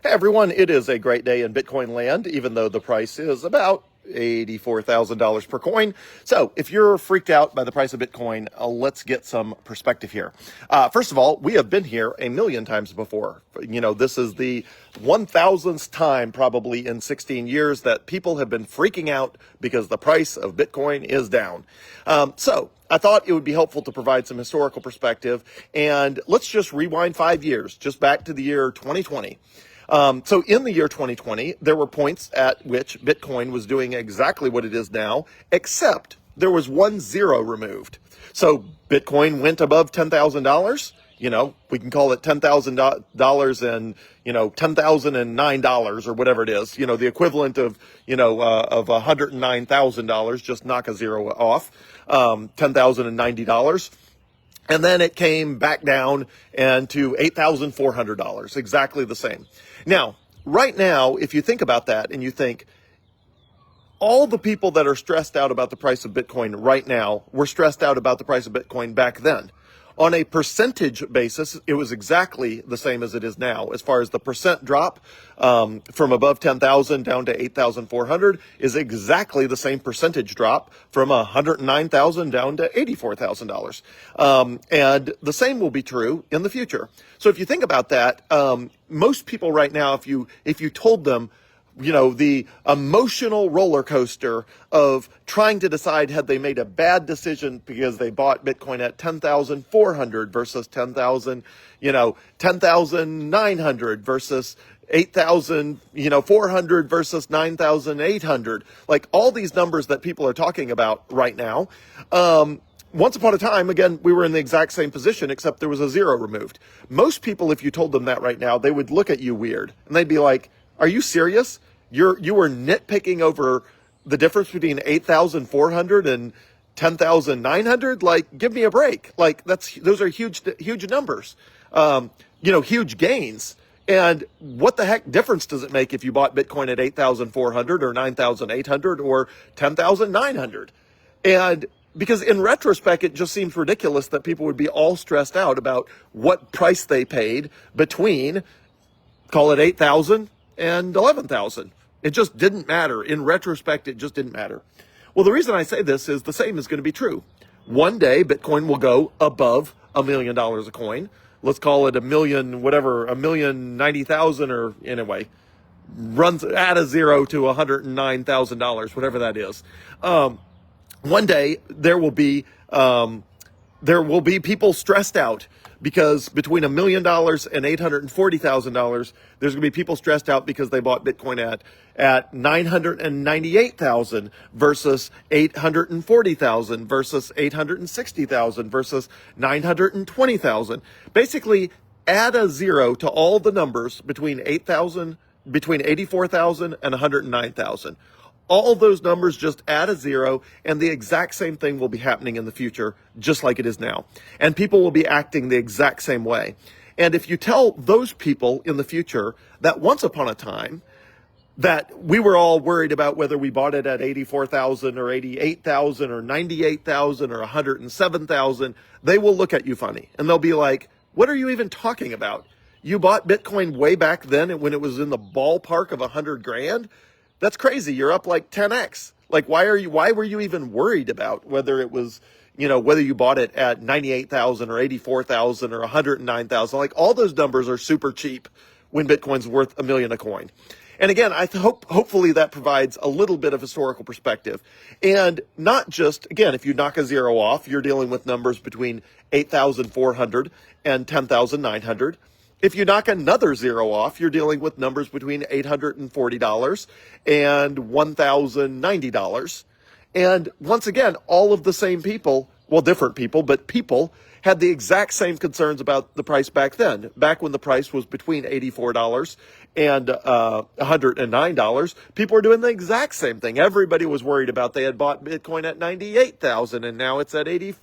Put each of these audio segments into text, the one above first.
Hey everyone, it is a great day in Bitcoin land, even though the price is about $84,000 per coin. So if you're freaked out by the price of Bitcoin, let's get some perspective here. First of all, we have been here a million times before. You know, this is the 1000th time probably in 16 years that people have been freaking out because the price of Bitcoin is down. So I thought it would be helpful to provide some historical perspective. And let's just rewind 5 years, just back to the year 2020. So in the year 2020, there were points at which Bitcoin was doing exactly what it is now, except there was one zero removed. So Bitcoin went above $10,000. You know, we can call it $10,000 and, $10,009 or whatever it is, the equivalent of, of $109,000, just knock a zero off, $10,090. And then it came back down and to $8,400, exactly the same. Now, right now, if you think about that and you think all the people that are stressed out about the price of Bitcoin right now were stressed out about the price of Bitcoin back then. On a percentage basis, it was exactly the same as it is now. As far as the percent drop from above 10,000 down to 8,400 is exactly the same percentage drop from 109,000 down to $84,000. And the same will be true in the future. So if you think about that, most people right now, if you told them, the emotional roller coaster of trying to decide had they made a bad decision because they bought Bitcoin at 10,400 versus 10,900 versus 8,400 versus 9,800. Like all these numbers that people are talking about right now. Once upon a time, again, we were in the exact same position, except there was a zero removed. Most people, if you told them that right now, they would look at you weird and they'd be like, are you serious? You were nitpicking over the difference between 8,400 and 10,900? Like, give me a break. Like, those are huge numbers. Huge gains. And what the heck difference does it make if you bought Bitcoin at 8,400 or 9,800 or 10,900? And because in retrospect, it just seems ridiculous that people would be all stressed out about what price they paid between, call it 8,000 and 11,000. It just didn't matter. In retrospect, it just didn't matter. Well, the reason I say this is the same is going to be true. One day, Bitcoin will go above $1 million a coin. Let's call it $1,090,000 or anyway, runs at a zero to $109,000, whatever that is. One day there will be people stressed out because between $1 million and $840,000, there's going to be people stressed out because they bought Bitcoin at 998,000 versus 840,000 versus 860,000 versus 920,000. Basically, add a zero to all the numbers between 84,000 and 109,000. All those numbers just add a zero, and the exact same thing will be happening in the future, just like it is now. And people will be acting the exact same way. And if you tell those people in the future that once upon a time that we were all worried about whether we bought it at 84,000 or 88,000 or 98,000 or 107,000, they will look at you funny. And they'll be like, what are you even talking about? You bought Bitcoin way back then when it was in the ballpark of 100 grand? That's crazy. You're up like 10x. Like, why were you even worried about whether it was, whether you bought it at 98,000 or 84,000 or 109,000? Like, all those numbers are super cheap when Bitcoin's worth $1 million a coin. And again, hopefully that provides a little bit of historical perspective. And not just, again, if you knock a zero off, you're dealing with numbers between 8,400 and 10,900. If you knock another zero off, you're dealing with numbers between $840 and $1,090. And once again, all of the same people, well, different people, but people had the exact same concerns about the price back then. Back when the price was between $84 and $109, people were doing the exact same thing. Everybody was worried about they had bought Bitcoin at 98,000 and now it's at at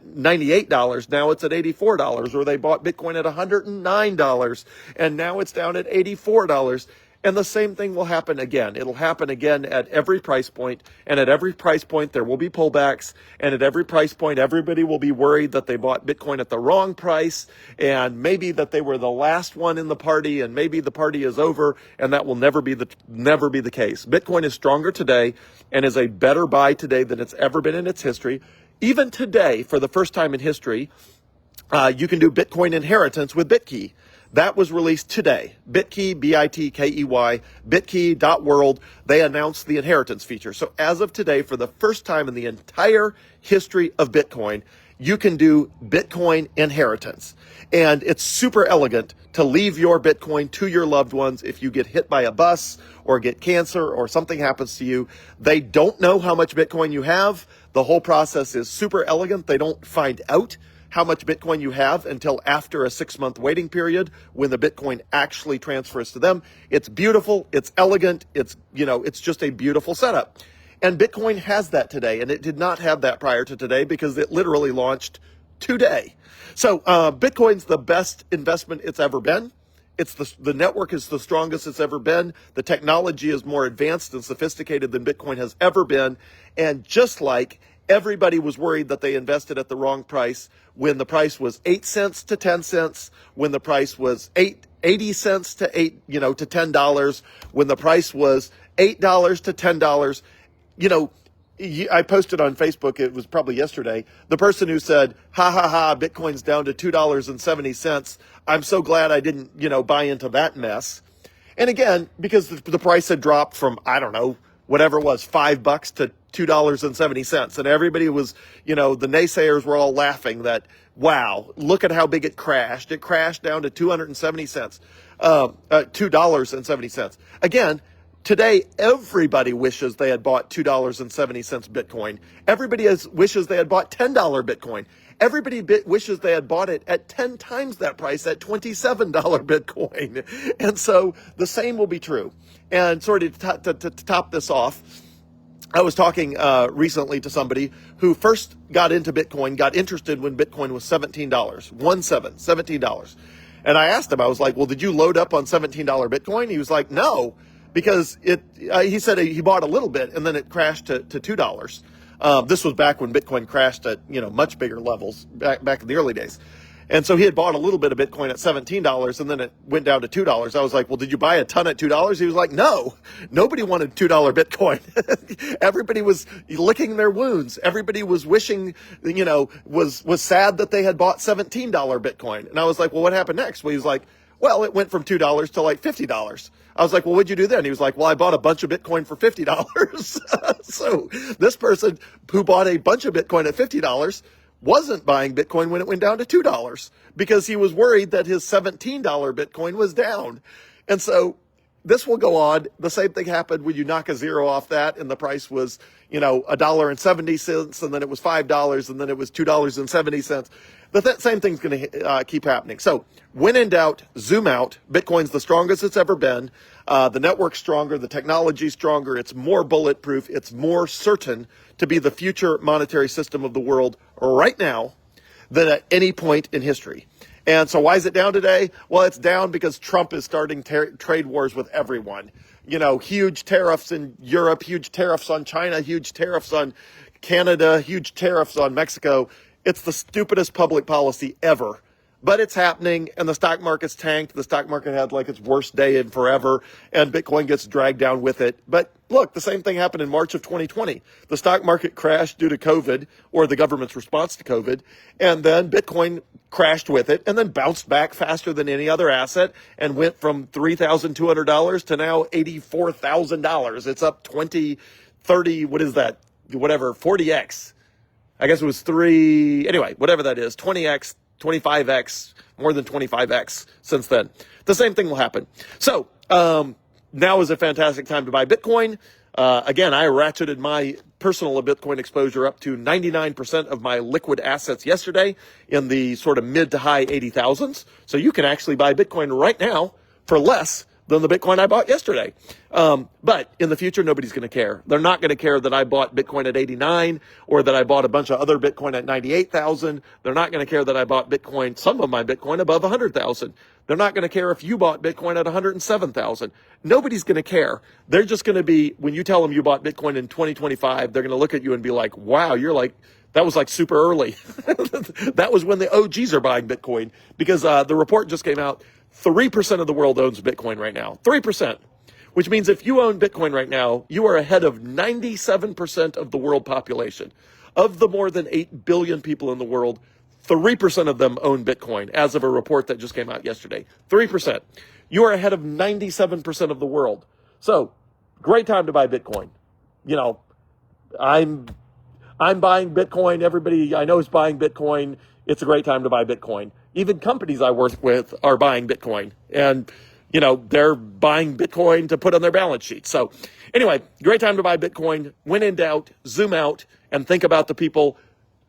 $98, now it's at $84, or they bought Bitcoin at $109 and now it's down at $84. And the same thing will happen again. It'll happen again at every price point. And at every price point, there will be pullbacks. And at every price point, everybody will be worried that they bought Bitcoin at the wrong price. And maybe that they were the last one in the party. And maybe the party is over. And that will never be the case. Bitcoin is stronger today and is a better buy today than it's ever been in its history. Even today, for the first time in history, you can do Bitcoin inheritance with Bitkey. That was released today. Bitkey, Bitkey, Bitkey.world. They announced the inheritance feature. So as of today, for the first time in the entire history of Bitcoin, you can do Bitcoin inheritance. And it's super elegant to leave your Bitcoin to your loved ones if you get hit by a bus or get cancer or something happens to you. They don't know how much Bitcoin you have. The whole process is super elegant. They don't find out how much Bitcoin you have until after a 6-month waiting period when the Bitcoin actually transfers to them. It's beautiful. It's elegant. It's just a beautiful setup. And Bitcoin has that today, and it did not have that prior to today because it literally launched today. So Bitcoin's the best investment it's ever been. The network is the strongest it's ever been. The technology is more advanced and sophisticated than Bitcoin has ever been. And just like everybody was worried that they invested at the wrong price when the price was 8 cents to 10 cents, when the price was 80 cents to $10, when the price was $8 to $10. I posted on Facebook, it was probably yesterday, the person who said, ha ha ha, Bitcoin's down to $2.70. I'm so glad I didn't, buy into that mess. And again, because the price had dropped from, I don't know, whatever it was, $5 to $2.70. And everybody was, the naysayers were all laughing that, wow, look at how big it crashed. It crashed down to 270 cents, $2.70. Again, today, everybody wishes they had bought $2.70 Bitcoin. Everybody wishes they had bought $10 Bitcoin. Everybody wishes they had bought it at 10 times that price at $27 Bitcoin. And so the same will be true. And sort of to top this off, I was talking recently to somebody who first got into Bitcoin, got interested when Bitcoin was $17, $17. And I asked him, I was like, well, did you load up on $17 Bitcoin? He was like, no, because he said he bought a little bit and then it crashed to $2. This was back when Bitcoin crashed at, much bigger levels back in the early days. And so he had bought a little bit of Bitcoin at $17 and then it went down to $2. I was like, well, did you buy a ton at $2? He was like, no, nobody wanted $2 Bitcoin. Everybody was licking their wounds. Everybody was wishing, was sad that they had bought $17 Bitcoin. And I was like, well, what happened next? Well, he was like, well, it went from $2 to like $50. I was like, well, what'd you do then? He was like, well, I bought a bunch of Bitcoin for $50. So this person who bought a bunch of Bitcoin at $50 wasn't buying Bitcoin when it went down to $2 because he was worried that his $17 Bitcoin was down. And so this will go on. The same thing happened when you knock a zero off that and the price was, $1.70 and then it was $5 and then it was $2.70. The same thing's going to keep happening. So when in doubt, zoom out. Bitcoin's the strongest it's ever been. The network's stronger. The technology's stronger. It's more bulletproof. It's more certain to be the future monetary system of the world right now than at any point in history. And so why is it down today? Well, it's down because Trump is starting trade wars with everyone. Huge tariffs in Europe, huge tariffs on China, huge tariffs on Canada, huge tariffs on Mexico. It's the stupidest public policy ever. But it's happening, and the stock market's tanked. The stock market had like its worst day in forever, and Bitcoin gets dragged down with it. But look, the same thing happened in March of 2020. The stock market crashed due to COVID, or the government's response to COVID, and then Bitcoin crashed with it, and then bounced back faster than any other asset, and went from $3,200 to now $84,000. It's up 20, 30, what is that? Whatever, 40x. I guess it was anyway, whatever that is, 20x, 25x, more than 25x since then. The same thing will happen. So now is a fantastic time to buy Bitcoin. Again, I ratcheted my personal Bitcoin exposure up to 99% of my liquid assets yesterday in the sort of mid to high 80,000s. So you can actually buy Bitcoin right now for less than the Bitcoin I bought yesterday. But in the future, nobody's going to care. They're not going to care that I bought Bitcoin at 89 or that I bought a bunch of other Bitcoin at 98,000. They're not going to care that I bought Bitcoin, some of my Bitcoin above 100,000. They're not going to care if you bought Bitcoin at 107,000. Nobody's going to care. They're just going to be, when you tell them you bought Bitcoin in 2025, they're going to look at you and be like, wow, that was like super early. That was when the OGs are buying Bitcoin, because the report just came out. 3% of the world owns Bitcoin right now. 3%. Which means if you own Bitcoin right now, you are ahead of 97% of the world population. Of the more than 8 billion people in the world, 3% of them own Bitcoin, as of a report that just came out yesterday. 3%. You are ahead of 97% of the world. So, great time to buy Bitcoin. You know, I'm buying Bitcoin. Everybody I know is buying Bitcoin. It's a great time to buy Bitcoin. Even companies I work with are buying Bitcoin. And, you know, they're buying Bitcoin to put on their balance sheet. So anyway, great time to buy Bitcoin. When in doubt, zoom out and think about the people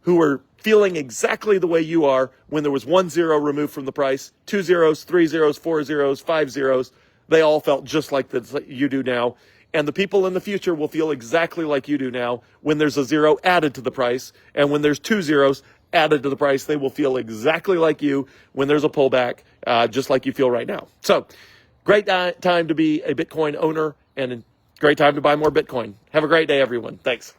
who are feeling exactly the way you are when there was 1 zero removed from the price, 2 zeros, 3 zeros, 4 zeros, 5 zeros. They all felt just like you do now. And the people in the future will feel exactly like you do now when there's a zero added to the price. And when there's 2 zeros added to the price, they will feel exactly like you when there's a pullback, just like you feel right now. So great time to be a Bitcoin owner and a great time to buy more Bitcoin. Have a great day, everyone. Thanks.